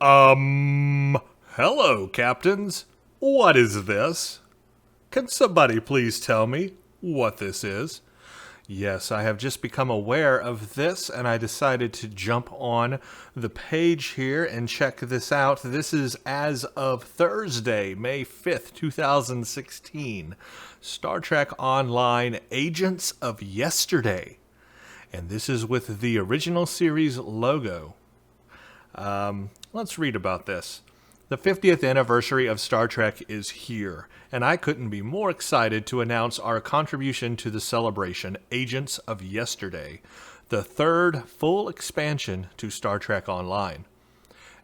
Hello, captains. What is this? Can somebody please tell me what this is? Yes, I have just become aware of this, and I decided to jump on the page here and check this out. This is as of Thursday, May 5th, 2016. Star Trek Online Agents of Yesterday. And this is with the original series logo. Let's read about this. The 50th anniversary of Star Trek is here, and I couldn't be more excited to announce our contribution to the celebration, Agents of Yesterday, the third full expansion to Star Trek Online.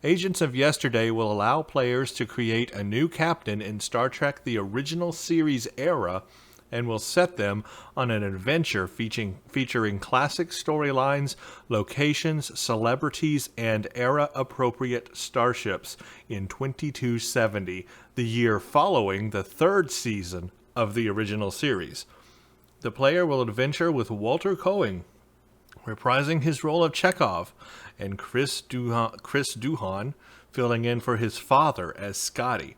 Agents of Yesterday will allow players to create a new captain in Star Trek the original series era and will set them on an adventure featuring classic storylines, locations, celebrities, and era-appropriate starships in 2270, the year following the third season of the original series. The player will adventure with Walter Koenig, reprising his role of Chekhov, and Chris Duhon filling in for his father as Scotty.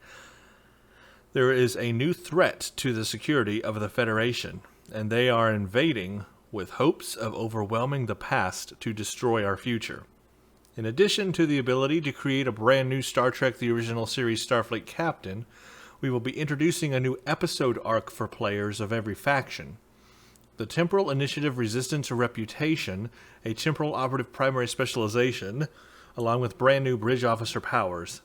There is a new threat to the security of the Federation, and they are invading with hopes of overwhelming the past to destroy our future. In addition to the ability to create a brand new Star Trek the Original Series Starfleet captain, we will be introducing a new episode arc for players of every faction. The Temporal Initiative Resistance or Reputation, a temporal operative primary specialization, along with brand new bridge officer powers.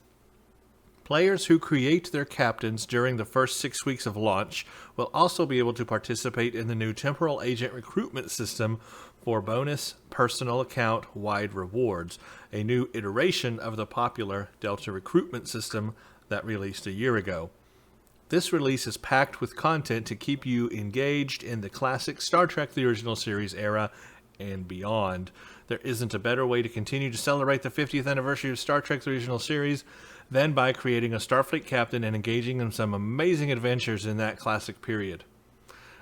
Players who create their captains during the first 6 weeks of launch will also be able to participate in the new Temporal Agent Recruitment System for bonus personal account-wide rewards, a new iteration of the popular Delta Recruitment System that released a year ago. This release is packed with content to keep you engaged in the classic Star Trek the Original Series era and beyond. There isn't a better way to continue to celebrate the 50th anniversary of Star Trek the Original Series than by creating a Starfleet captain and engaging in some amazing adventures in that classic period.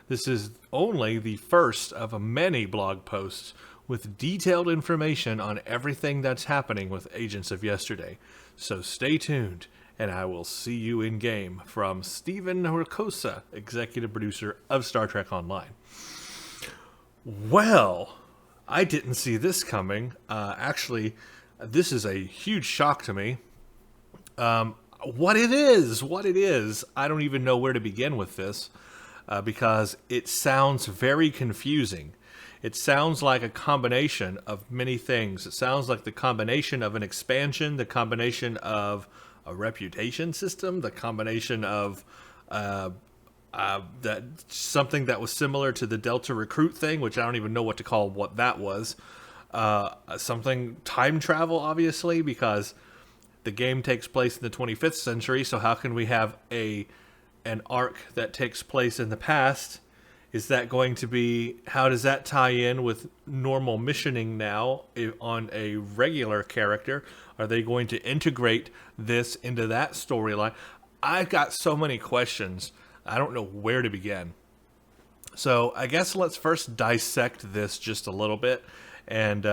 This is only the first of many blog posts with detailed information on everything that's happening with Agents of Yesterday. So stay tuned, and I will see you in game. From Stephen Ricosa, executive producer of Star Trek Online. Well, I didn't see this coming. Actually, this is a huge shock to me. What it is, I don't even know where to begin with this, because it sounds very confusing. It sounds like a combination of many things. It sounds like the combination of an expansion, the combination of a reputation system, the combination of that something that was similar to the Delta Recruit thing, which I don't even know what to call what that was. Something time travel, obviously, because the game takes place in the 25th century, so how can we have an arc that takes place in the past? Is that going to be, how does that tie in with normal missioning now on a regular character? Are they going to integrate this into that storyline? I've got so many questions. I don't know where to begin. So I guess let's first dissect this just a little bit and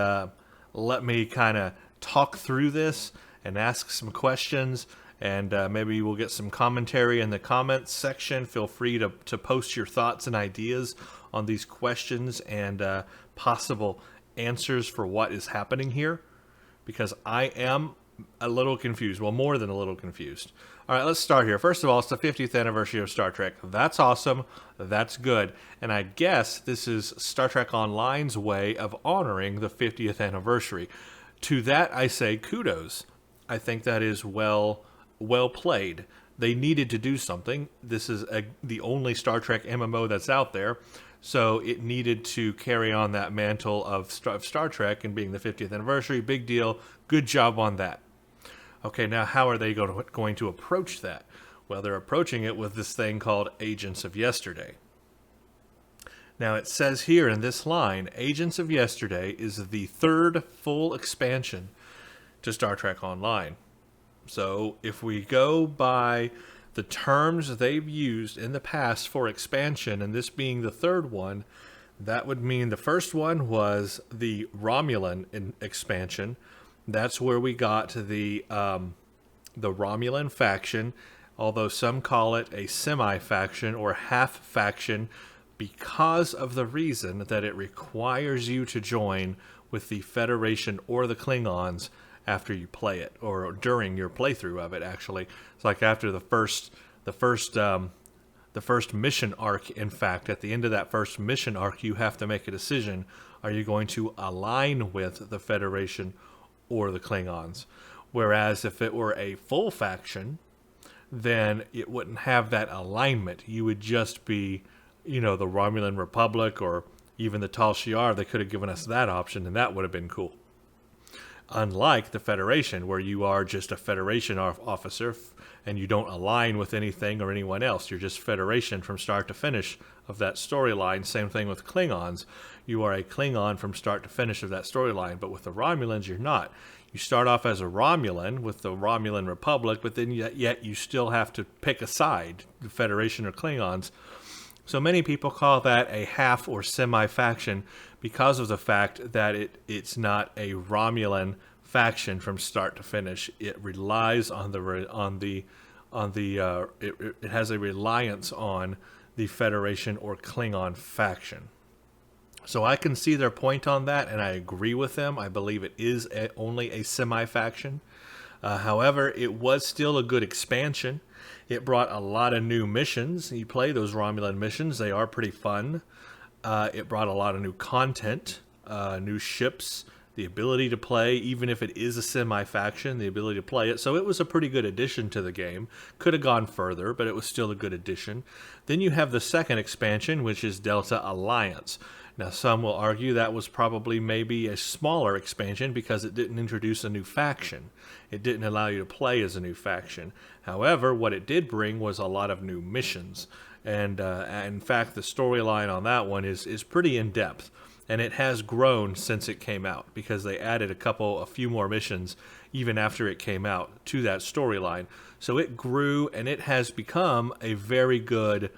let me kind of talk through this and ask some questions, and maybe we'll get some commentary in the comments section. Feel free to post your thoughts and ideas on these questions and possible answers for what is happening here, because I am a little confused. Well, more than a little confused. All right, let's start here. First of all, it's the 50th anniversary of Star Trek. That's awesome. That's good. And I guess this is Star Trek Online's way of honoring the 50th anniversary. To that, I say kudos. I think that is well played. They needed to do something. This is the only Star Trek MMO that's out there, so it needed to carry on that mantle of Star Trek and being the 50th anniversary. Big deal. Good job on that. Okay, now how are they going to approach that? Well, they're approaching it with this thing called Agents of Yesterday. Now, it says here in this line, Agents of Yesterday is the third full expansion to Star Trek Online. So if we go by the terms they've used in the past for expansion, and this being the third one, that would mean the first one was the Romulan expansion. That's where we got the Romulan faction, although some call it a semi-faction or half-faction because of the reason that it requires you to join with the Federation or the Klingons after you play it, or during your playthrough of it. Actually, it's like after the first mission arc. In fact, at the end of that first mission arc, you have to make a decision: are you going to align with the Federation or the Klingons? Whereas if it were a full faction, then it wouldn't have that alignment. You would just be, the Romulan Republic, or even the Tal Shiar. They could have given us that option, and that would have been cool. Unlike the Federation, where you are just a Federation officer and you don't align with anything or anyone else. You're just Federation from start to finish of that storyline. Same thing with Klingons. You are a Klingon from start to finish of that storyline. But with the Romulans, you're not. You start off as a Romulan with the Romulan Republic, but then yet you still have to pick a side, the Federation or Klingons. So many people call that a half or semi-faction because of the fact that it's not a Romulan faction from start to finish. It relies on it has a reliance on the Federation or Klingon faction. So I can see their point on that, and I agree with them. I believe it is only a semi-faction. However, it was still a good expansion. It brought a lot of new missions. You play those Romulan missions. They are pretty fun. It brought a lot of new content, new ships, the ability to play, even if it is a semi-faction, the ability to play it. So it was a pretty good addition to the game. Could have gone further, but it was still a good addition. Then you have the second expansion, which is Delta Alliance. Now, some will argue that was probably maybe a smaller expansion because it didn't introduce a new faction. It didn't allow you to play as a new faction. However, what it did bring was a lot of new missions. And in fact, the storyline on that one is pretty in-depth. And it has grown since it came out because they added a few more missions even after it came out to that storyline. So it grew, and it has become a very good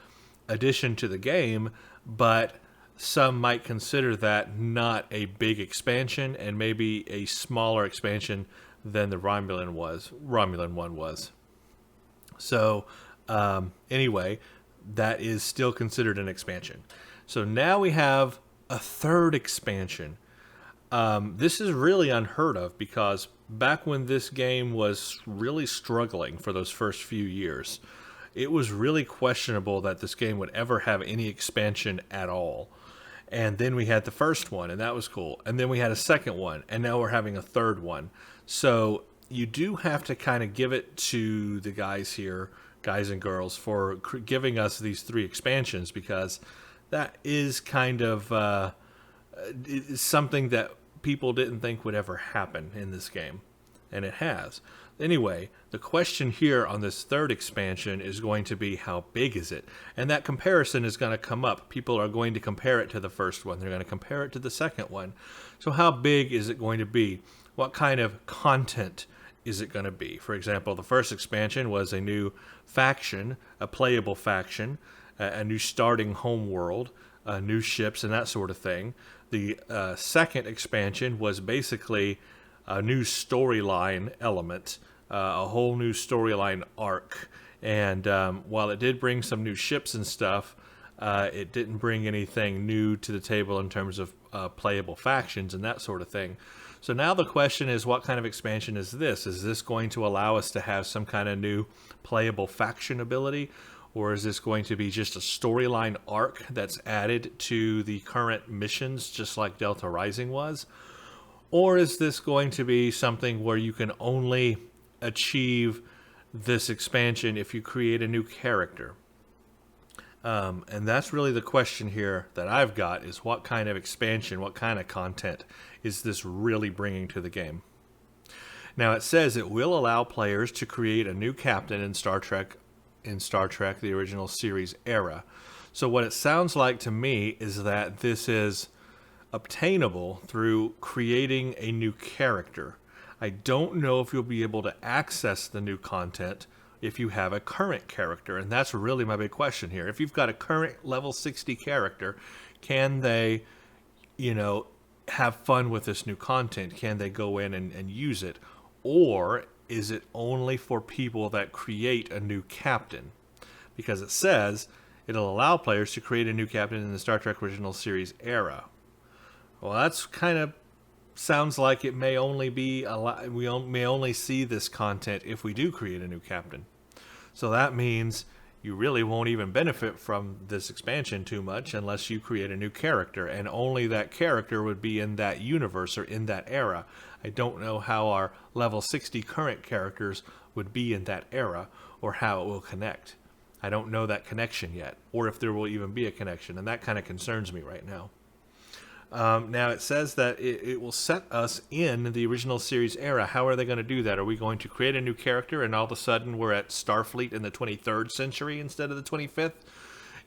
addition to the game, but some might consider that not a big expansion and maybe a smaller expansion than the Romulan one was. So anyway, that is still considered an expansion. So now we have a third expansion. This is really unheard of because back when this game was really struggling for those first few years, it was really questionable that this game would ever have any expansion at all. And then we had the first one, and that was cool. And then we had a second one, and now we're having a third one. So you do have to kind of give it to the guys here, guys and girls, for giving us these three expansions, because that is kind of something that people didn't think would ever happen in this game, and it has. Anyway, the question here on this third expansion is going to be, how big is it? And that comparison is going to come up. People are going to compare it to the first one. They're going to compare it to the second one. So how big is it going to be? What kind of content is it going to be? For example, the first expansion was a new faction, a playable faction, a new starting home world, new ships, and that sort of thing. The second expansion was basically a new storyline element, a whole new storyline arc. And while it did bring some new ships and stuff, it didn't bring anything new to the table in terms of playable factions and that sort of thing. So now the question is, what kind of expansion is this? Is this going to allow us to have some kind of new playable faction ability? Or is this going to be just a storyline arc that's added to the current missions, just like Delta Rising was? Or is this going to be something where you can only achieve this expansion if you create a new character? And that's really the question here that I've got, is what kind of expansion, what kind of content is this really bringing to the game? Now, it says it will allow players to create a new captain in Star Trek, the original series era. So what it sounds like to me is that this is obtainable through creating a new character. I don't know if you'll be able to access the new content if you have a current character, and that's really my big question here. If you've got a current level 60 character, can they, have fun with this new content? Can they go in and use it? Or is it only for people that create a new captain? Because it says it'll allow players to create a new captain in the Star Trek Original Series era. Well, that's kind of sounds like it may only be we may only see this content if we do create a new captain. So that means you really won't even benefit from this expansion too much unless you create a new character, and only that character would be in that universe or in that era. I don't know how our level 60 current characters would be in that era or how it will connect. I don't know that connection yet, or if there will even be a connection, and that kind of concerns me right now. Now, it says that it will set us in the original series era. How are they going to do that? Are we going to create a new character and all of a sudden we're at Starfleet in the 23rd century instead of the 25th?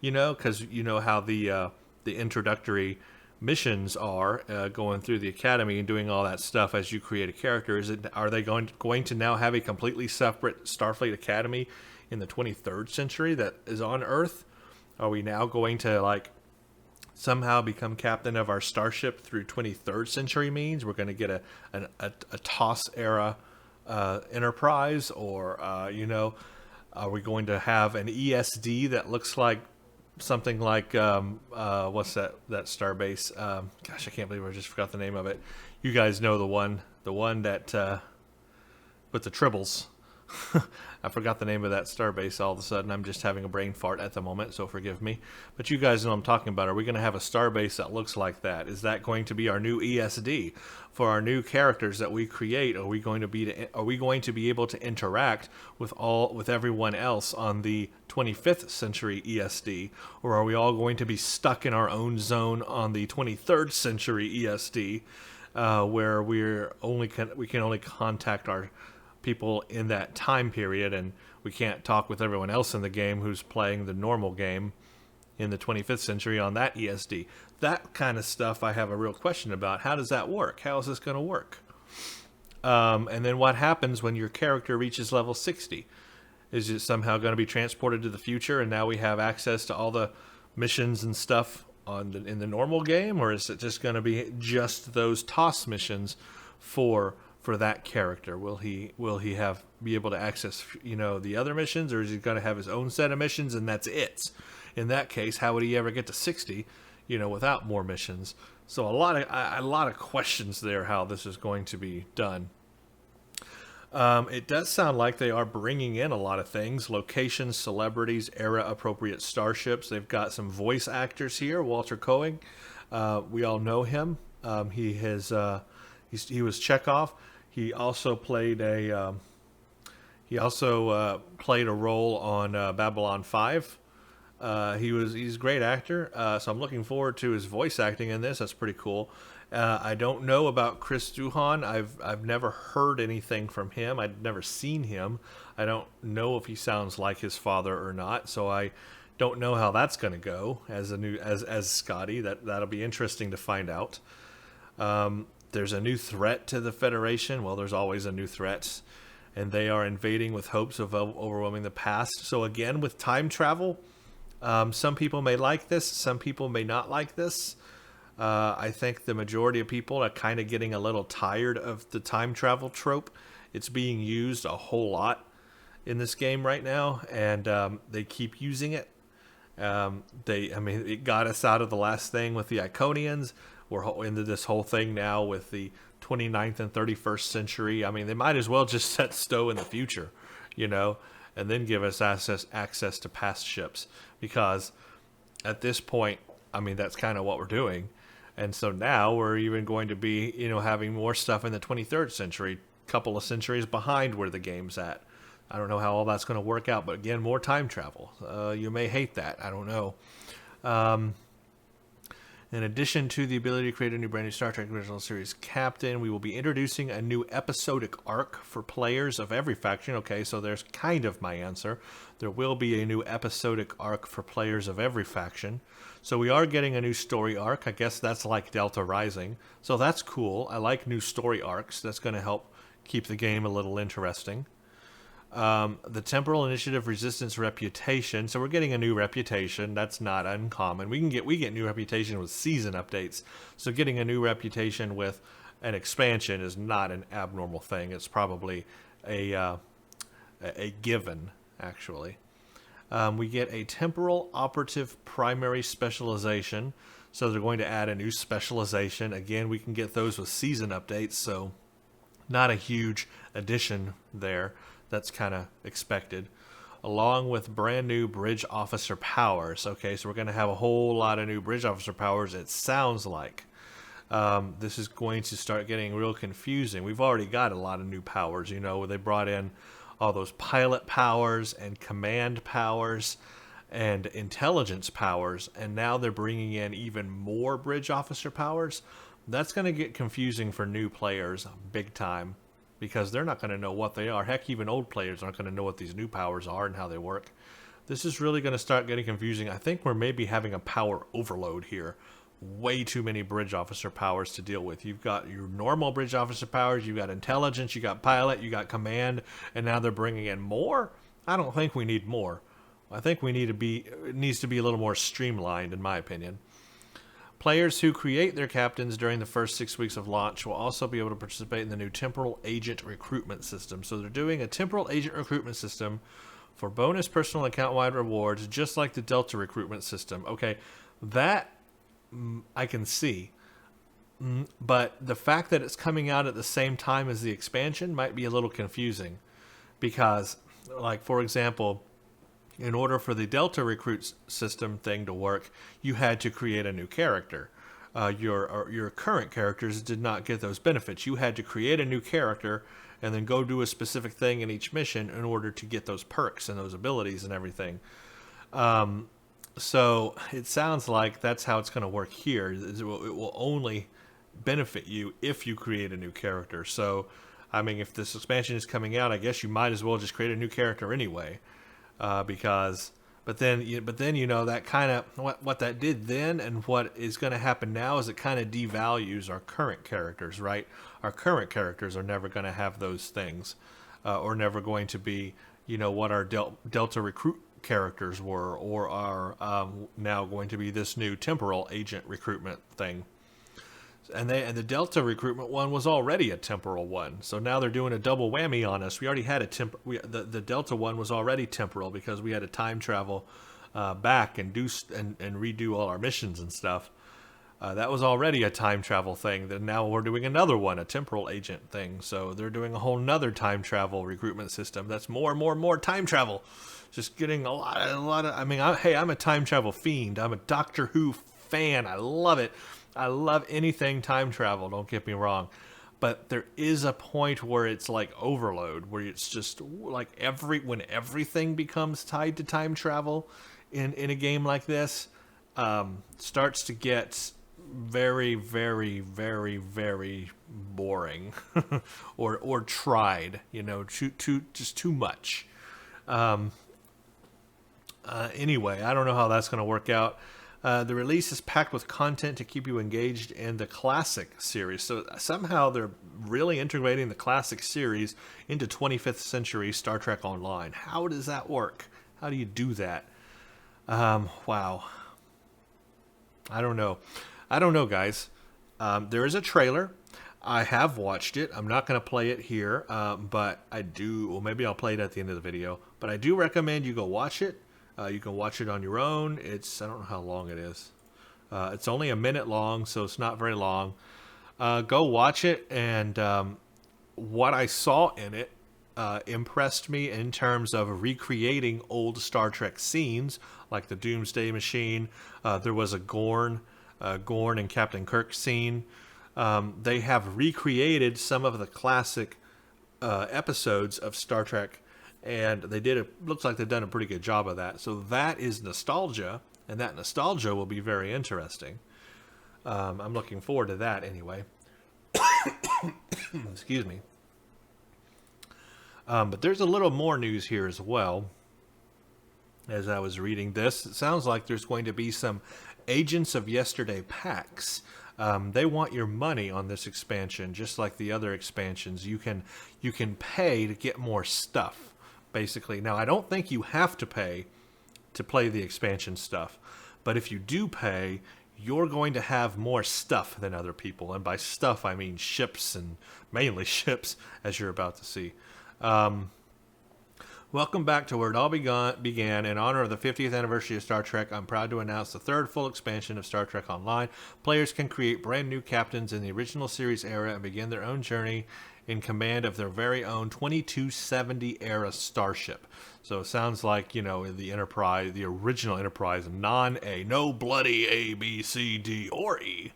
You know, because you know how the introductory missions are going through the academy and doing all that stuff as you create a character. Are they going to now have a completely separate Starfleet Academy in the 23rd century that is on Earth? Are we now going to somehow become captain of our starship through 23rd century means? We're going to get a TOS era Enterprise, or are we going to have an ESD that looks like something like what's that starbase? Gosh, I can't believe I just forgot the name of it. You guys know the one that with the tribbles. I forgot the name of that starbase all of a sudden. I'm just having a brain fart at the moment, so forgive me. But you guys know what I'm talking about. Are we going to have a starbase that looks like that? Is that going to be our new ESD for our new characters that we create? Are we going to be able to interact with everyone else on the 25th century ESD, or are we all going to be stuck in our own zone on the 23rd century ESD, where we can only contact our people in that time period, and we can't talk with everyone else in the game who's playing the normal game in the 25th century on that ESD? That kind of stuff I have a real question about. How does that work? How is this going to work? And then what happens when your character reaches level 60? Is it somehow going to be transported to the future and now we have access to all the missions and stuff in the normal game, or is it just going to be just those TOS missions for that character? Will he be able to access the other missions, or is he going to have his own set of missions and that's it? In that case, how would he ever get to 60 without more missions? So a lot of questions there how this is going to be done. It does sound like they are bringing in a lot of things: locations, celebrities, era appropriate starships. They've got some voice actors here. Walter Koenig, we all know him. He was Chekhov. He also played a role on Babylon 5. He's a great actor, so I'm looking forward to his voice acting in this. That's pretty cool. I don't know about Chris Duhan. I've never heard anything from him. I've never seen him. I don't know if he sounds like his father or not, so I don't know how that's going to go as Scotty. That'll be interesting to find out. There's a new threat to the Federation. Well, there's always a new threat, and they are invading with hopes of overwhelming the past. So again, with time travel, some people may like this, some people may not like this. I think the majority of people are kind of getting a little tired of the time travel trope. It's being used a whole lot in this game right now, and they keep using it. It got us out of the last thing with the Iconians. We're into this whole thing now with the 29th and 31st century. I mean, they might as well just set Stowe in the future, and then give us access to past ships, because at this point, that's kind of what we're doing. And so now we're even going to be, having more stuff in the 23rd century, couple of centuries behind where the game's at. I don't know how all that's going to work out, but again, more time travel. You may hate that. I don't know. In addition to the ability to create a brand new Star Trek Original Series captain, we will be introducing a new episodic arc for players of every faction. Okay, so there's kind of my answer. There will be a new episodic arc for players of every faction. So we are getting a new story arc. I guess that's like Delta Rising. So that's cool. I like new story arcs. That's going to help keep the game a little interesting. The Temporal Initiative Resistance Reputation. So we're getting a new reputation. That's not uncommon. We get new reputation with season updates. So getting a new reputation with an expansion is not an abnormal thing. It's probably a given, actually. We get a Temporal Operative Primary Specialization. So they're going to add a new specialization. Again, we can get those with season updates, so not a huge addition there. That's kind of expected. Along with brand new bridge officer powers. Okay, so we're going to have a whole lot of new bridge officer powers, it sounds like. This is going to start getting real confusing. We've already got a lot of new powers. You know, they brought in all those pilot powers and command powers and intelligence powers, and now they're bringing in even more bridge officer powers. That's going to get confusing for new players big time, because they're not going to know what they are. Heck, even old players aren't going to know what these new powers are and how they work. This is really going to start getting confusing. I think we're maybe having a power overload here. Way too many bridge officer powers to deal with. You've got your normal bridge officer powers, you've got intelligence, you got pilot, you got command, and now they're bringing in more? I don't think we need more. I think it needs to be a little more streamlined, in my opinion. Players who create their captains during the first 6 weeks of launch will also be able to participate in the new Temporal Agent Recruitment System. So they're doing a Temporal Agent Recruitment System for bonus personal account-wide rewards, just like the Delta Recruitment System. Okay, that I can see. But the fact that it's coming out at the same time as the expansion might be a little confusing. Because, like, for example, in order for the Delta Recruit system thing to work, you had to create a new character. Your current characters did not get those benefits. You had to create a new character and then go do a specific thing in each mission in order to get those perks and those abilities and everything. So it sounds like that's how it's going to work here. It will only benefit you if you create a new character. So, I mean, if this expansion is coming out, I guess you might as well just create a new character anyway. But then you know, that kind of what that did then and what is going to happen now is it kind of devalues our current characters, right? Our current characters are never going to have those things, or never going to be, you know, what our Delta Recruit characters were, or are now going to be this new Temporal Agent Recruitment thing. And the Delta Recruitment one was already a temporal one, so now they're doing a double whammy on us. We already had the Delta one was already temporal because we had to time travel back and redo all our missions and stuff. That was already a time travel thing. Then now we're doing another one, a temporal agent thing. So they're doing a whole nother time travel recruitment system. That's more time travel. Just getting a lot of. I mean, I'm a time travel fiend. I'm a Doctor Who fan. I love it. I love anything time travel, don't get me wrong. But there is a point where it's like overload, where it's just like when everything becomes tied to time travel in a game like this, starts to get very, very, very, very boring or tried, you know, too much. Anyway, I don't know how that's going to work out. The release is packed with content to keep you engaged in the classic series. So somehow they're really integrating the classic series into 25th century Star Trek Online. How does that work? How do you do that? Wow. I don't know, guys. There is a trailer. I have watched it. I'm not going to play it here, but I do. Well, maybe I'll play it at the end of the video. But I do recommend you go watch it. You can watch it on your own. I don't know how long it is. It's only a minute long, so it's not very long. Go watch it, and what I saw in it impressed me in terms of recreating old Star Trek scenes, like the Doomsday Machine. There was a Gorn and Captain Kirk scene. They have recreated some of the classic episodes of Star Trek, and looks like they've done a pretty good job of that. So that is nostalgia, and that nostalgia will be very interesting. I'm looking forward to that anyway. Excuse me. But there's a little more news here as well. As I was reading this, it sounds like there's going to be some Agents of Yesterday packs. They want your money on this expansion, just like the other expansions. You can pay to get more stuff. basically. Now, I don't think you have to pay to play the expansion stuff, but if you do pay, you're going to have more stuff than other people. And by stuff, I mean ships, and mainly ships, as you're about to see. Welcome back to where it all began. In honor of the 50th anniversary of Star Trek, I'm proud to announce the third full expansion of Star Trek Online. Players can create brand new captains in the original series era and begin their own journey in command of their very own 2270 era starship. So it sounds like, you know, the Enterprise, the original Enterprise, non-A, no bloody A, B, C, D, or E.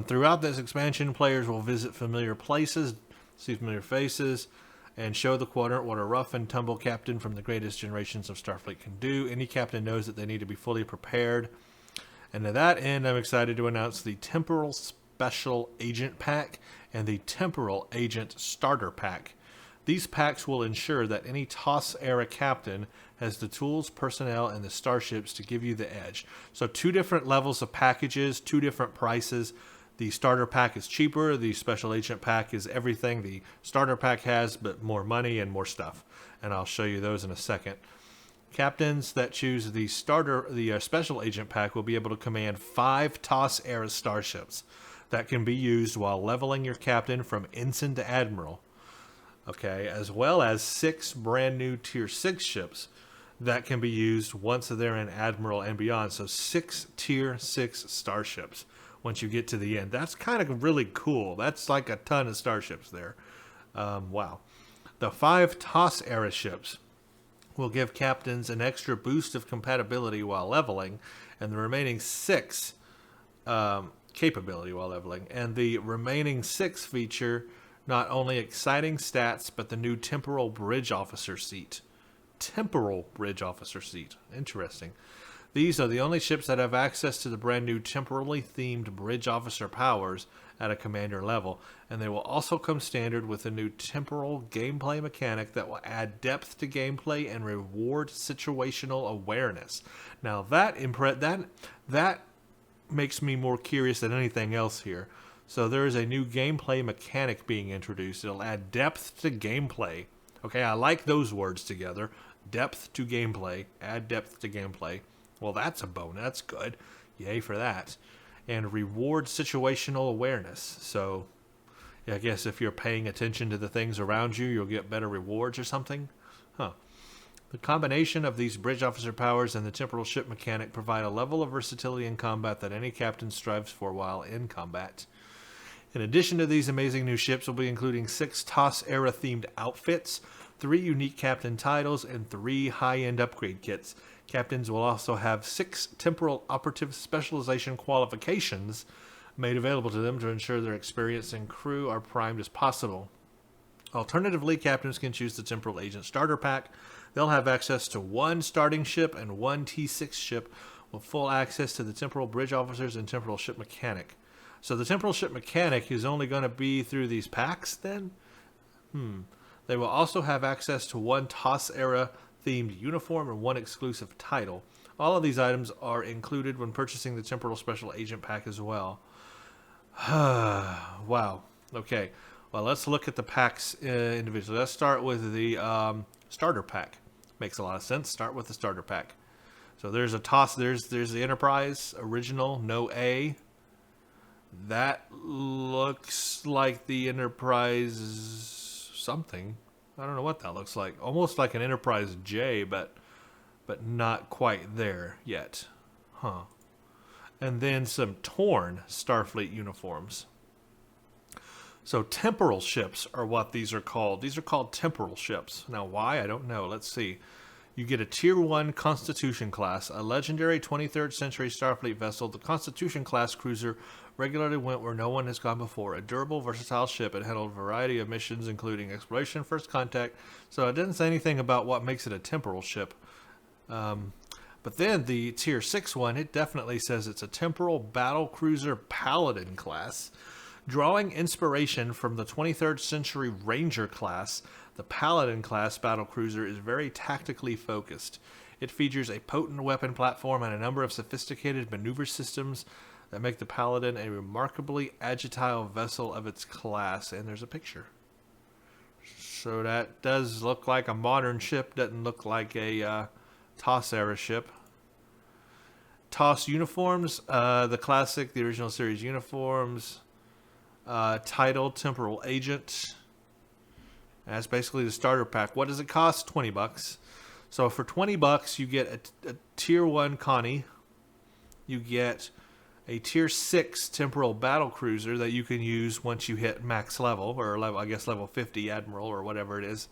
Throughout this expansion, players will visit familiar places, see familiar faces, and show the Quadrant what a rough and tumble captain from the greatest generations of Starfleet can do. Any captain knows that they need to be fully prepared. And to that end, I'm excited to announce the Temporal Special Agent Pack and the Temporal Agent Starter Pack. These packs will ensure that any TOS-era captain has the tools, personnel, and the starships to give you the edge. So 2 different levels of packages, 2 different prices. The starter pack is cheaper. The special agent pack is everything the starter pack has, but more money and more stuff. And I'll show you those in a second. Captains that choose the special agent pack will be able to command 5 TOS-era starships that can be used while leveling your captain from ensign to admiral. Okay, as well as 6 brand new Tier 6 ships that can be used once they're in admiral and beyond. So 6 Tier 6 starships. Once you get to the end. That's kind of really cool. That's like a ton of starships there. Wow. The 5 TOS-era ships will give captains an extra boost of compatibility while leveling, and the remaining 6 capability while leveling. And the remaining 6 feature not only exciting stats, but the new Temporal Bridge Officer seat. Temporal Bridge Officer seat. Interesting. These are the only ships that have access to the brand new temporally themed bridge officer powers at a commander level, and they will also come standard with a new temporal gameplay mechanic that will add depth to gameplay and reward situational awareness. Now that makes me more curious than anything else here. So there is a new gameplay mechanic being introduced. It'll add depth to gameplay. Okay, I like those words together. Depth to gameplay. Add depth to gameplay. Well, that's a bonus. That's good. Yay for that. And reward situational awareness. So, yeah, I guess if you're paying attention to the things around you, you'll get better rewards or something. Huh. The combination of these bridge officer powers and the temporal ship mechanic provide a level of versatility in combat that any captain strives for while in combat. In addition to these amazing new ships, we'll be including 6 TOS-era themed outfits, 3 unique captain titles, and 3 high-end upgrade kits. Captains will also have 6 temporal operative specialization qualifications made available to them to ensure their experience and crew are primed as possible. Alternatively, captains can choose the Temporal Agent Starter Pack. They'll have access to 1 starting ship and 1 T6 ship with full access to the Temporal Bridge Officers and Temporal Ship Mechanic. So the Temporal Ship Mechanic is only going to be through these packs then? They will also have access to 1 TOS-era themed uniform and 1 exclusive title. All of these items are included when purchasing the Temporal Special Agent Pack as well. Wow. Okay. Well, let's look at the packs individually. Let's start with the starter pack. Makes a lot of sense. Start with the starter pack. So there's a TOS. There's the Enterprise original, no A. That looks like the Enterprise something. I don't know what that looks like. Almost like an Enterprise J, but not quite there yet. Huh. And then some torn Starfleet uniforms. So temporal ships are what these are called. These are called temporal ships. Now why? I don't know. Let's see. You get a Tier 1 Constitution class, a legendary 23rd century Starfleet vessel. The Constitution class cruiser regularly went where no one has gone before. A durable, versatile ship. It handled a variety of missions, including exploration, first contact. So it didn't say anything about what makes it a temporal ship. But then the Tier 6 one, it definitely says it's a temporal battle cruiser Paladin class. Drawing inspiration from the 23rd century Ranger class, the Paladin class battlecruiser is very tactically focused. It features a potent weapon platform and a number of sophisticated maneuver systems that make the Paladin a remarkably agile vessel of its class. And there's a picture. So that does look like a modern ship. Doesn't look like a TOS era ship. TOS uniforms, the classic, the original series uniforms. Title, Temporal Agent. That's basically the starter pack. What does it cost? $20. So for $20, you get a Tier 1 Connie. You get a Tier 6 Temporal Battle Cruiser that you can use once you hit max level, or level, I guess level 50 Admiral, or whatever it is.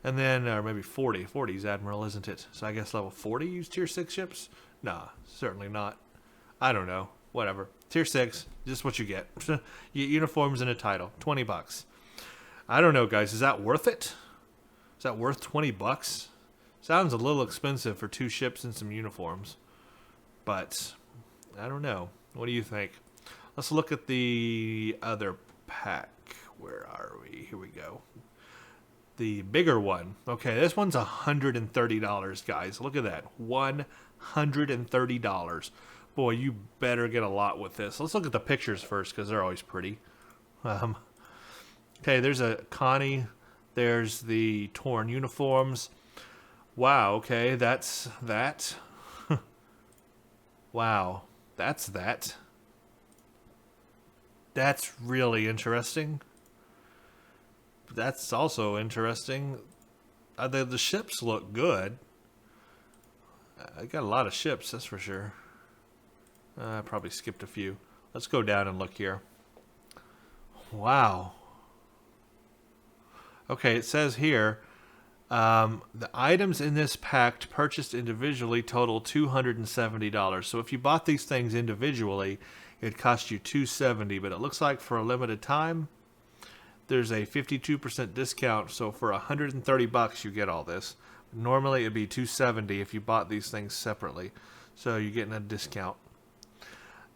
And then, or maybe 40. 40 is Admiral, isn't it? So I guess level 40 use Tier 6 ships? Nah, certainly not. I don't know. Whatever. Tier 6, just what you get. You get uniforms and a title. $20. I don't know, guys. Is that worth it? Is that worth $20? Sounds a little expensive for 2 ships and some uniforms. But, I don't know. What do you think? Let's look at the other pack. Where are we? Here we go. The bigger one. Okay, this one's $130, guys. Look at that. $130. Boy, you better get a lot with this. Let's look at the pictures first, because they're always pretty. Okay, there's a Connie. There's the torn uniforms. Wow, okay, that's that. Wow, that's that. That's really interesting. That's also interesting. The ships look good. I got a lot of ships, that's for sure. I probably skipped a few. Let's go down and look here. Wow. Okay, it says here, the items in this pack purchased individually total $270. So if you bought these things individually, it cost you $270. But it looks like for a limited time, there's a 52% discount. So for $130, you get all this. Normally, it'd be $270 if you bought these things separately. So you're getting a discount.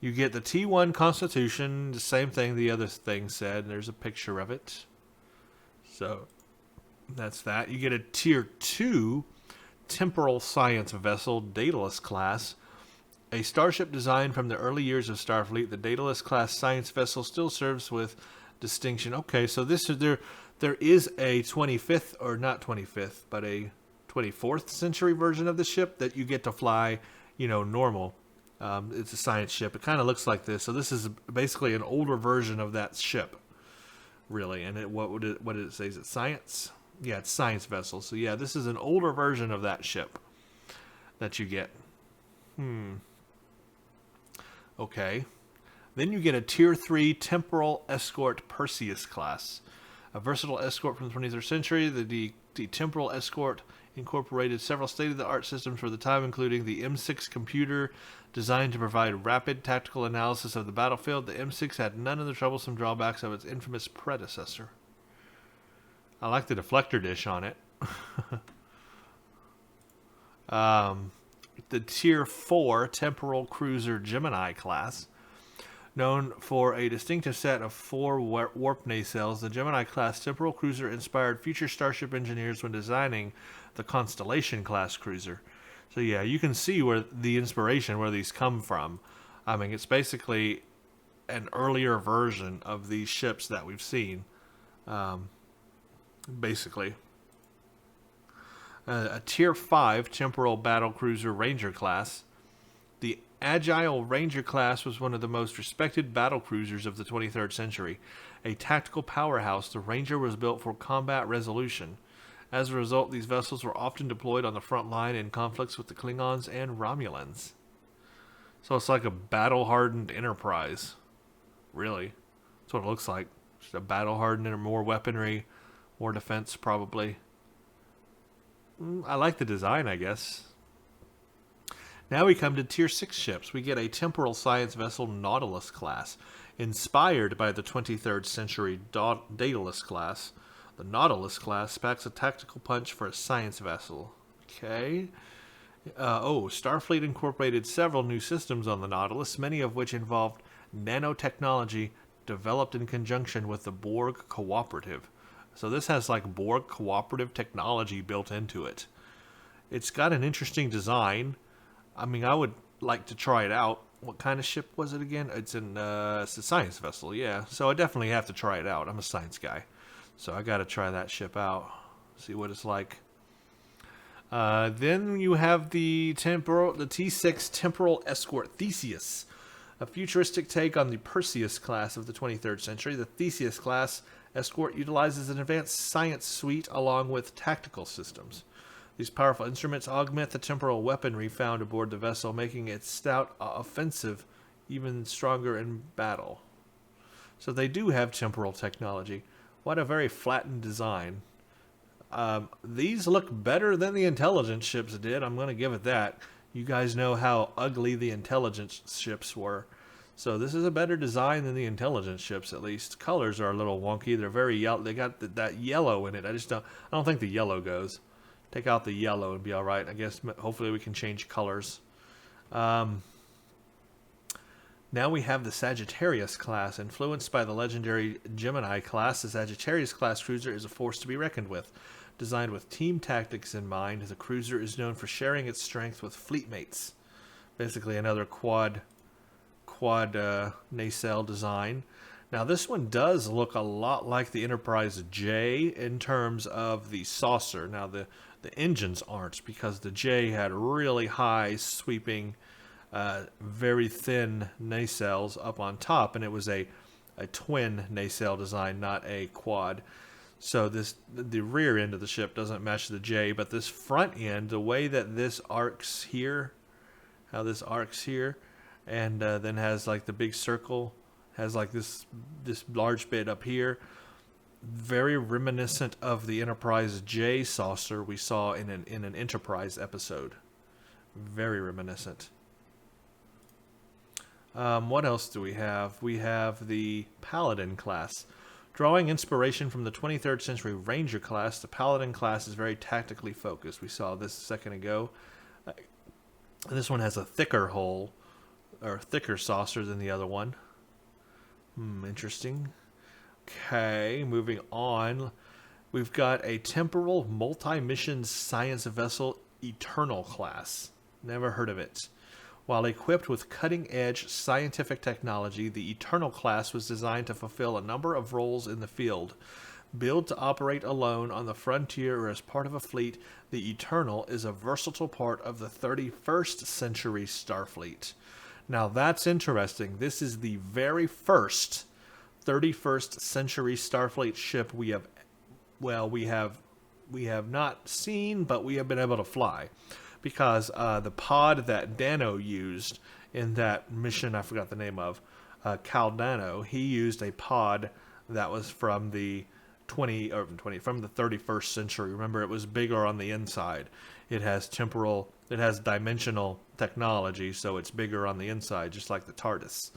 You get the T1 Constitution, the same thing the other thing said. There's a picture of it. So that's that. You get a Tier 2 Temporal Science Vessel, Daedalus class. A starship designed from the early years of Starfleet, the Daedalus class science vessel still serves with distinction. Okay, so this is there is a 25th, or not 25th, but a 24th century version of the ship that you get to fly, you know, normal. It's a science ship. It kind of looks like this. So this is basically an older version of that ship, really. And what did it say? Is it science? Yeah, it's science vessel. So yeah, this is an older version of that ship that you get. Okay. Then you get a Tier 3 Temporal Escort Perseus class. A versatile escort from the 23rd century, the Temporal Escort incorporated several state-of-the-art systems for the time, including the M6 computer, designed to provide rapid tactical analysis of the battlefield. The M6 had none of the troublesome drawbacks of its infamous predecessor. I like the deflector dish on it. The Tier 4 Temporal Cruiser Gemini class. Known for a distinctive set of 4 warp nacelles, the Gemini class temporal cruiser inspired future Starship engineers when designing the Constellation class cruiser. So yeah, you can see where the inspiration, where these come from. I mean, it's basically an earlier version of these ships that we've seen. Basically. A Tier 5 Temporal Battle Cruiser Ranger class. The Agile Ranger class was one of the most respected battle cruisers of the 23rd century. A tactical powerhouse, the Ranger was built for combat resolution. As a result, these vessels were often deployed on the front line in conflicts with the Klingons and Romulans. So it's like a battle-hardened Enterprise. Really. That's what it looks like. Just a battle-hardened, more weaponry, more defense, probably. I like the design, I guess. Now we come to Tier 6 ships. We get a Temporal Science Vessel Nautilus class. Inspired by the 23rd century Daedalus class, the Nautilus class packs a tactical punch for a science vessel. Okay. Starfleet incorporated several new systems on the Nautilus, many of which involved nanotechnology developed in conjunction with the Borg Cooperative. So this has like Borg Cooperative technology built into it. It's got an interesting design. I mean, I would like to try it out. What kind of ship was it again? It's a science vessel, yeah. So I definitely have to try it out. I'm a science guy. So I got to try that ship out, see what it's like. Then you have the T6 Temporal Escort Theseus, a futuristic take on the Perseus class of the 23rd century. The Theseus class escort utilizes an advanced science suite along with tactical systems. These powerful instruments augment the temporal weaponry found aboard the vessel, making its stout offensive even stronger in battle. So they do have temporal technology. What a very flattened design. These look better than the intelligence ships did. I'm going to give it that. You guys know how ugly the intelligence ships were. So this is a better design than the intelligence ships, at least. Colors are a little wonky. They're very yellow. They got that yellow in it. I don't think the yellow goes. Take out the yellow and be all right. I guess hopefully we can change colors. Now we have the Sagittarius class. Influenced by the legendary Gemini class, the Sagittarius class cruiser is a force to be reckoned with. Designed with team tactics in mind, the cruiser is known for sharing its strength with fleet mates. Basically another quad nacelle design. Now this one does look a lot like the Enterprise J in terms of the saucer. Now the engines aren't, because the J had really high sweeping, very thin nacelles up on top, and it was a twin nacelle design, not a quad. So the rear end of the ship doesn't match the J, but this front end, the way that this arcs here, and then has like the big circle, has like this large bit up here, very reminiscent of the Enterprise J saucer we saw in an Enterprise episode. Very reminiscent. What else do we have? We have the Paladin class. Drawing inspiration from the 23rd century Ranger class, the Paladin class is very tactically focused. We saw this a second ago. This one has a thicker hull, or thicker saucer than the other one. Interesting. Okay, moving on. We've got a temporal multi-mission science vessel Eternal class. Never heard of it. While equipped with cutting-edge scientific technology, the Eternal class was designed to fulfill a number of roles in the field. Built to operate alone on the frontier or as part of a fleet, the Eternal is a versatile part of the 31st century Starfleet. Now that's interesting. This is the very first 31st century Starfleet ship we have not seen, but we have been able to fly. Because the pod that Dano used in that mission, I forgot the name of, Caldano, he used a pod that was from the from the 31st century. Remember, it was bigger on the inside. It has dimensional technology, so it's bigger on the inside, just like the TARDIS.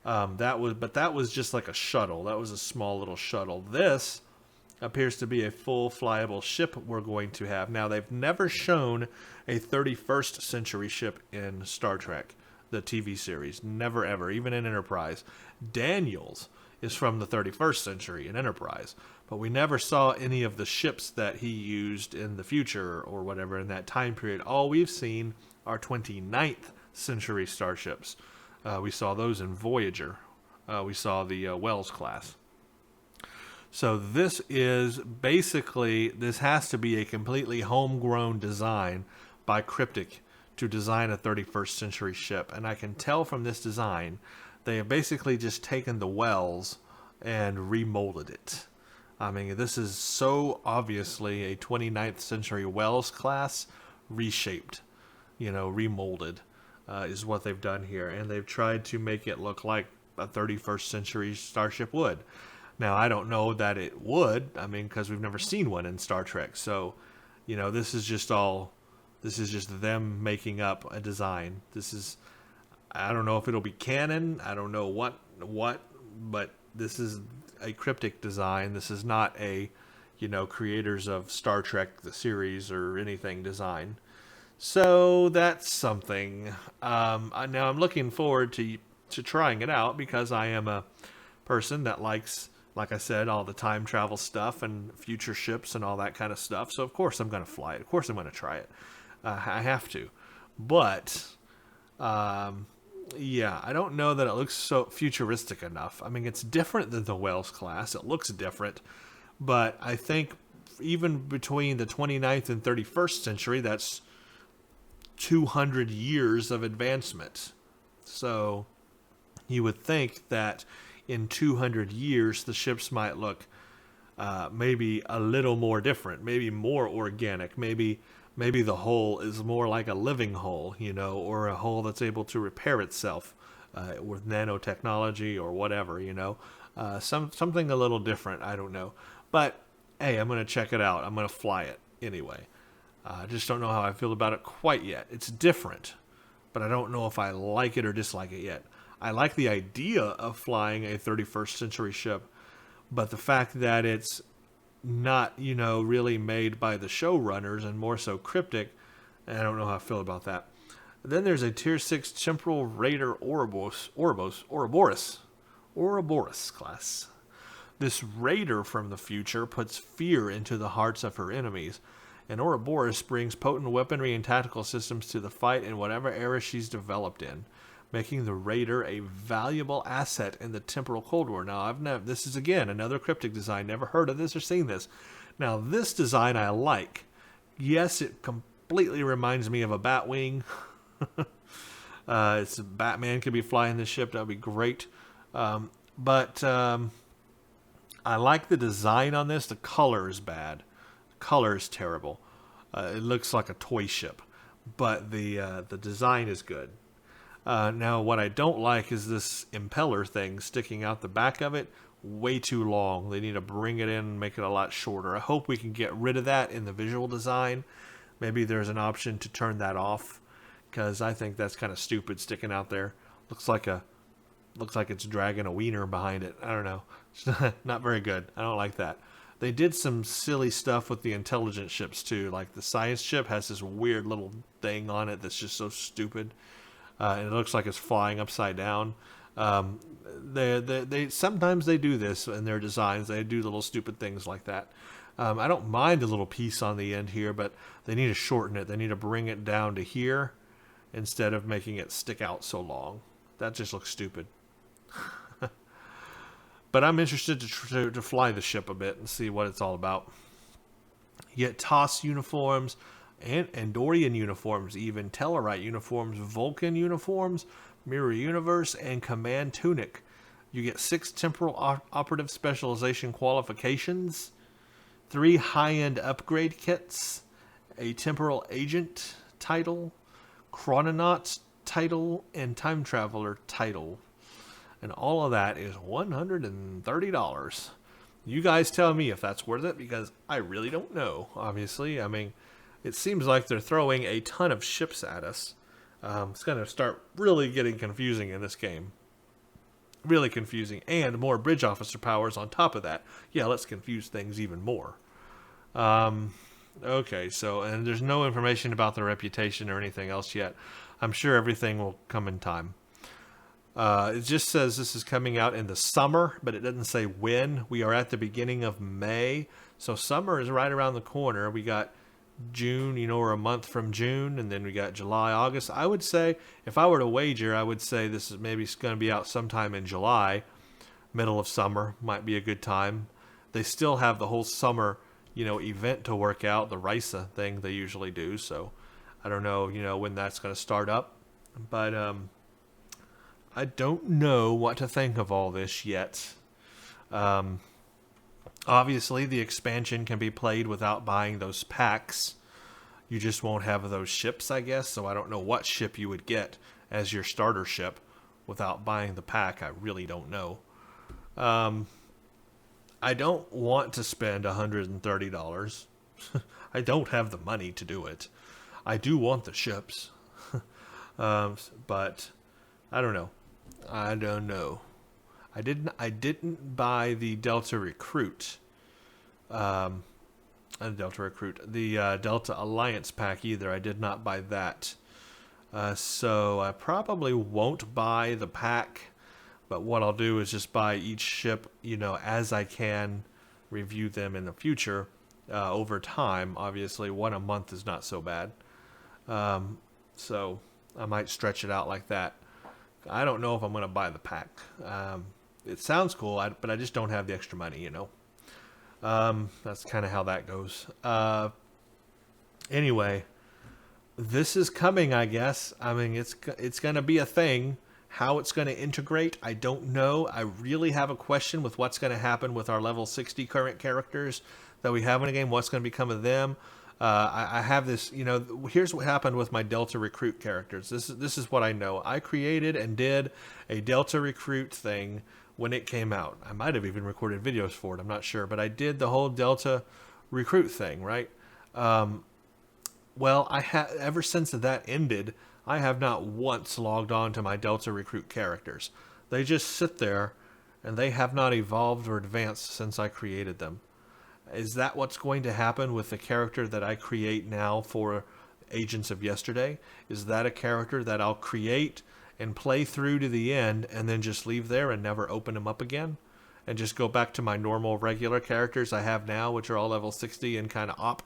But that was just like a shuttle. That was a small little shuttle. This appears to be a full flyable ship we're going to have. Now, they've never shown a 31st century ship in Star Trek, the TV series. Never, ever. Even in Enterprise. Daniels is from the 31st century in Enterprise, but we never saw any of the ships that he used in the future or whatever in that time period. All we've seen are 29th century starships. We saw those in Voyager. We saw the Wells class. So this has to be a completely homegrown design by Cryptic to design a 31st century ship. And I can tell from this design, they have basically just taken the Wells and remolded it. I mean, this is so obviously a 29th century Wells class reshaped, remolded is what they've done here. And they've tried to make it look like a 31st century starship would. Now, I don't know that it would, because we've never seen one in Star Trek. So, this is just them making up a design. I don't know if it'll be canon. I don't know what, but this is a Cryptic design. This is not a, creators of Star Trek, the series, or anything design. So, that's something. Now, I'm looking forward to trying it out, because I am a person that likes, like I said, all the time travel stuff and future ships and all that kind of stuff. So, of course, I'm going to fly it. Of course, I'm going to try it. I have to. But, I don't know that it looks so futuristic enough. It's different than the Wells class. It looks different. But I think even between the 29th and 31st century, that's 200 years of advancement. So you would think that in 200 years, the ships might look maybe a little more different, maybe more organic, maybe the hull is more like a living hull, or a hull that's able to repair itself with nanotechnology or whatever, something a little different. I don't know, but hey, I'm gonna check it out. I'm gonna fly it anyway. I just don't know how I feel about it quite yet. It's different, but I don't know if I like it or dislike it yet. I like the idea of flying a 31st century ship, but the fact that it's not, really made by the showrunners and more so cryptic, I don't know how I feel about that. Then there's a Tier 6 Temporal Raider Ouroboros class. This raider from the future puts fear into the hearts of her enemies, and Ouroboros brings potent weaponry and tactical systems to the fight in whatever era she's developed in, making the Raider a valuable asset in the Temporal Cold War. Now, this is, again, another cryptic design. Never heard of this or seen this. Now, this design I like. Yes, it completely reminds me of a Batwing. It's Batman could be flying this ship. That would be great. But I like the design on this. The color is bad. The color is terrible. It looks like a toy ship. But the design is good. Now, what I don't like is this impeller thing sticking out the back of it. Way too long. They need to bring it in and make it a lot shorter. I hope we can get rid of that in the visual design. Maybe there's an option to turn that off, because I think that's kind of stupid sticking out there. Looks like it's dragging a wiener behind it. I don't know. It's not very good. I don't like that. They did some silly stuff with the intelligent ships too. Like the science ship has this weird little thing on it that's just so stupid. And it looks like it's flying upside down. They sometimes they do this in their designs. They do little stupid things like that. I don't mind a little piece on the end here, but they need to shorten it. They need to bring it down to here instead of making it stick out so long. That just looks stupid. But I'm interested to fly the ship a bit and see what it's all about. You get TOS uniforms, and Andorian uniforms, even Tellarite uniforms, Vulcan uniforms, Mirror Universe, and Command Tunic. You get 6 temporal operative specialization qualifications, 3 high-end upgrade kits, a temporal agent title, chrononaut title, and time traveler title. And all of that is $130. You guys tell me if that's worth it, because I really don't know, obviously. I mean, it seems like they're throwing a ton of ships at us. It's going to start really getting confusing in this game. Really confusing. And more bridge officer powers on top of that. Yeah, let's confuse things even more. Okay, so, and there's no information about their reputation or anything else yet. I'm sure everything will come in time. It just says this is coming out in the summer, but it doesn't say when. We are at the beginning of May, so summer is right around the corner. We got June, we're a month from June, and then we got July, August. I would say, if I were to wager, I would say this is maybe going to be out sometime in July. Middle of summer might be a good time. They still have the whole summer, event to work out, the RISA thing they usually do, so I don't know, when that's going to start up. But I don't know what to think of all this yet. Obviously, the expansion can be played without buying those packs. You just won't have those ships, I guess, so I don't know what ship you would get as your starter ship without buying the pack. I really don't know. I don't want to spend $130. I don't have the money to do it. I do want the ships. But I don't know. I didn't buy the Delta Recruit. The Delta Alliance pack either. I did not buy that. So I probably won't buy the pack. But what I'll do is just buy each ship, as I can, review them in the future over time. Obviously, one a month is not so bad. So I might stretch it out like that. I don't know if I'm going to buy the pack. It sounds cool, but I just don't have the extra money, That's kind of how that goes. Anyway, this is coming, I guess. I mean, it's going to be a thing. How it's going to integrate, I don't know. I really have a question with what's going to happen with our level 60 current characters that we have in the game. What's going to become of them? I have this, here's what happened with my Delta Recruit characters. This is what I know. I created and did a Delta Recruit thing when it came out. I might have even recorded videos for it. I'm not sure. But I did the whole Delta Recruit thing, right? Well, ever since that ended, I have not once logged on to my Delta Recruit characters. They just sit there, and they have not evolved or advanced since I created them. Is that what's going to happen with the character that I create now for Agents of Yesterday? Is that a character that I'll create and play through to the end and then just leave there and never open them up again? And just go back to my normal regular characters I have now, which are all level 60 and kind of op?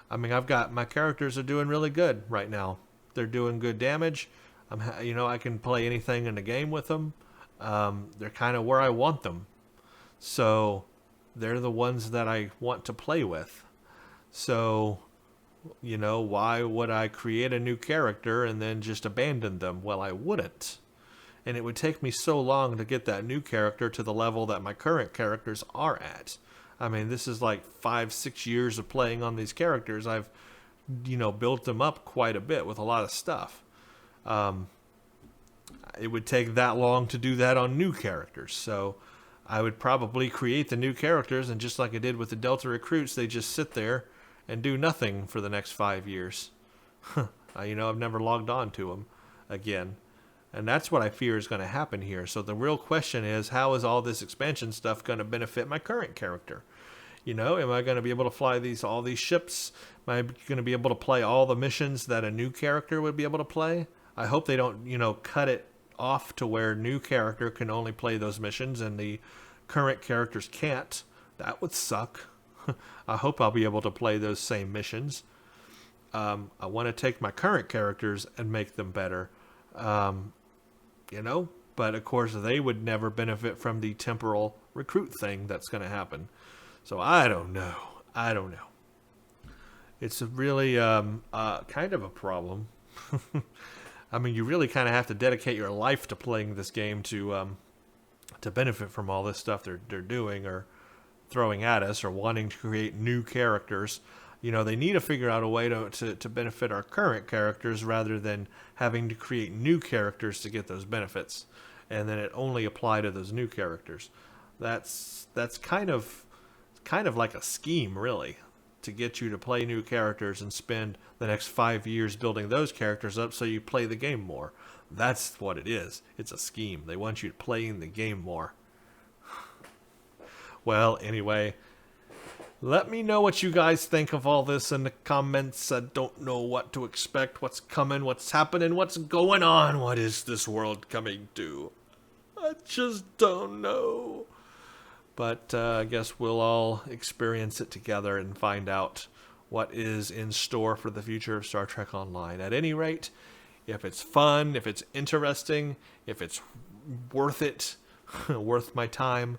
I mean, my characters are doing really good right now. They're doing good damage. I can play anything in the game with them. They're kind of where I want them. So they're the ones that I want to play with. So, why would I create a new character and then just abandon them? Well, I wouldn't. And it would take me so long to get that new character to the level that my current characters are at. I mean, this is like 5-6 years of playing on these characters. I've, built them up quite a bit with a lot of stuff. It would take that long to do that on new characters. So I would probably create the new characters, and just like I did with the Delta Recruits, they just sit there and do nothing for the next 5 years. I've never logged on to them again. And that's what I fear is going to happen here. So the real question is, how is all this expansion stuff going to benefit my current character? Am I going to be able to fly all these ships? Am I going to be able to play all the missions that a new character would be able to play? I hope they don't, cut it off to where new character can only play those missions and the current characters can't. That would suck. I hope I'll be able to play those same missions. I want to take my current characters and make them better. But of course they would never benefit from the temporal recruit thing that's going to happen. So I don't know. It's really kind of a problem. I mean, you really kind of have to dedicate your life to playing this game to benefit from all this stuff they're doing or throwing at us, or wanting to create new characters. They need to figure out a way to benefit our current characters rather than having to create new characters to get those benefits, and then it only apply to those new characters. That's kind of like a scheme, really, to get you to play new characters and spend the next 5 years building those characters up so you play the game more. That's what it is. It's a scheme. They want you to play in the game more. Well, anyway, let me know what you guys think of all this in the comments. I don't know what to expect, what's coming, what's happening, what's going on. What is this world coming to? I just don't know. But I guess we'll all experience it together and find out what is in store for the future of Star Trek Online. At any rate, if it's fun, if it's interesting, if it's worth it, worth my time,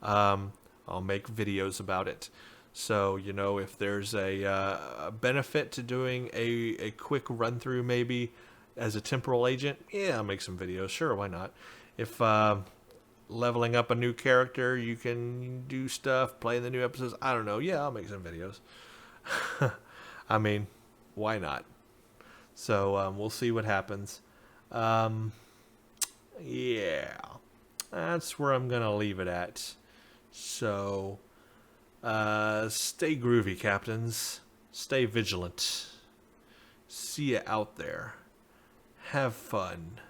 I'll make videos about it. So, if there's a benefit to doing a quick run-through maybe as a temporal agent, yeah, I'll make some videos. Sure, why not? If leveling up a new character, you can do stuff, play in the new episodes, I don't know. Yeah, I'll make some videos. I mean, why not? So, we'll see what happens. Yeah, that's where I'm going to leave it at. So, stay groovy, captains. Stay vigilant. See ya out there. Have fun.